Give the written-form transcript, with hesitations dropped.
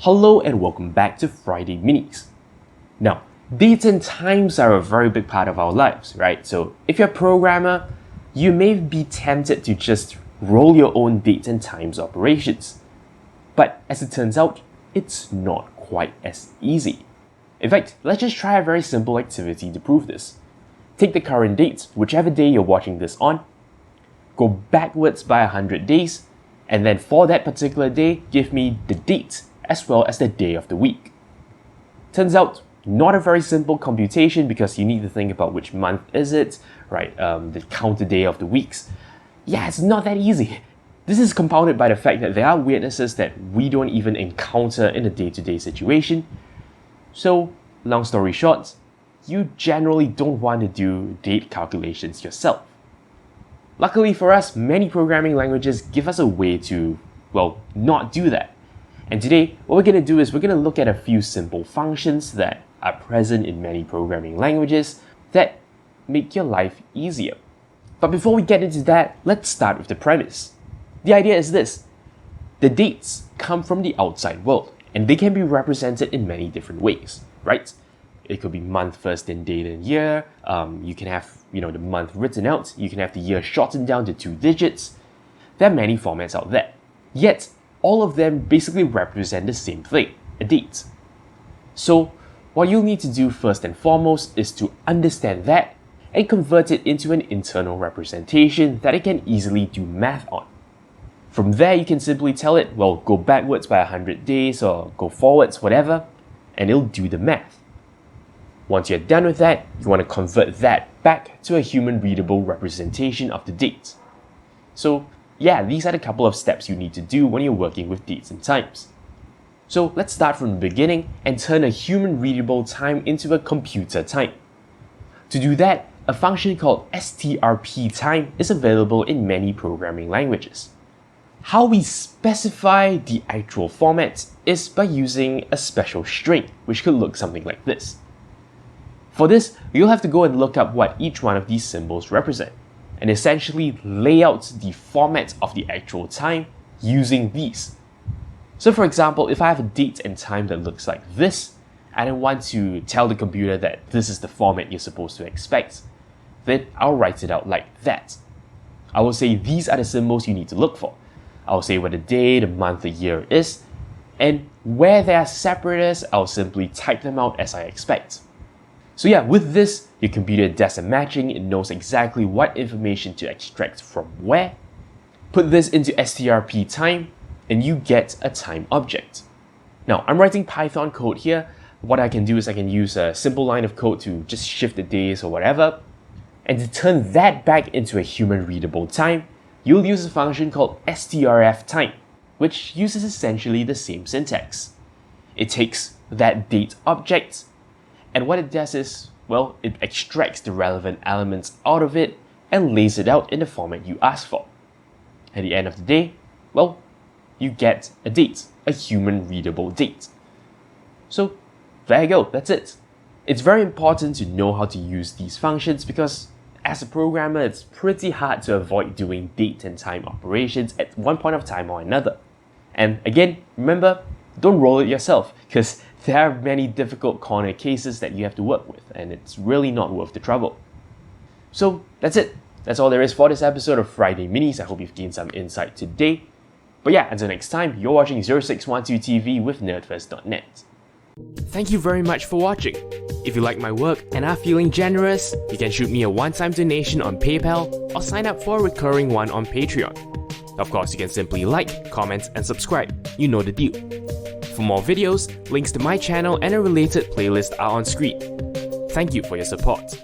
Hello and welcome back to Friday Minis. Now, dates and times are a very big part of our lives, right? So if you're a programmer, you may be tempted to just roll your own dates and times operations. But as it turns out, it's not quite as easy. In fact, let's just try a very simple activity to prove this. Take the current date, whichever day you're watching this on, go backwards by 100 days, and then for that particular day, give me the date as well as the day of the week. Turns out, not a very simple computation because you need to think about which month is it, right? The counter day of the weeks. Yeah, it's not that easy. This is compounded by the fact that there are weirdnesses that we don't even encounter in a day-to-day situation. So, long story short, you generally don't want to do date calculations yourself. Luckily for us, many programming languages give us a way to, well, not do that. And today, what we're going to do is we're going to look at a few simple functions that are present in many programming languages that make your life easier. But before we get into that, let's start with the premise. The idea is this: the dates come from the outside world, and they can be represented in many different ways, right? It could be month first, then day, then year. You can have, the month written out. You can have the year shortened down to 2 digits. There are many formats out there. Yet, all of them basically represent the same thing, a date. So, what you'll need to do first and foremost is to understand that and convert it into an internal representation that it can easily do math on. From there, you can simply tell it, well, go backwards by 100 days or go forwards, whatever, and it'll do the math. Once you're done with that, you want to convert that back to a human-readable representation of the date. So, yeah, these are the couple of steps you need to do when you're working with dates and times. So let's start from the beginning and turn a human-readable time into a computer time. To do that, a function called strptime is available in many programming languages. How we specify the actual format is by using a special string, which could look something like this. For this, you'll have to go and look up what each one of these symbols represent, and essentially lay out the format of the actual time using these. So for example, if I have a date and time that looks like this, and I want to tell the computer that this is the format you're supposed to expect, then I'll write it out like that. I will say these are the symbols you need to look for. I'll say what the day, the month, the year is, and where they are separators, I'll simply type them out as I expect. So yeah, with this, your computer does a matching, it knows exactly what information to extract from where. Put this into strptime, and you get a time object. Now, I'm writing Python code here. What I can do is I can use a simple line of code to just shift the days or whatever. And to turn that back into a human-readable time, you'll use a function called strftime, which uses essentially the same syntax. It takes that date object, and what it does is, well, it extracts the relevant elements out of it and lays it out in the format you ask for. At the end of the day, well, you get a date, a human-readable date. So there you go, that's it. It's very important to know how to use these functions because as a programmer, it's pretty hard to avoid doing date and time operations at one point of time or another. And again, remember, don't roll it yourself because there are many difficult corner cases that you have to work with, and it's really not worth the trouble. So that's it. That's all there is for this episode of Friday Minis. I hope you've gained some insight today. But yeah, until next time, you're watching 0612 TV with NERDfirst.net. Thank you very much for watching. If you like my work and are feeling generous, you can shoot me a one-time donation on PayPal or sign up for a recurring one on Patreon. Of course, you can simply like, comment, and subscribe. You know the deal. For more videos, links to my channel and a related playlist are on screen. Thank you for your support.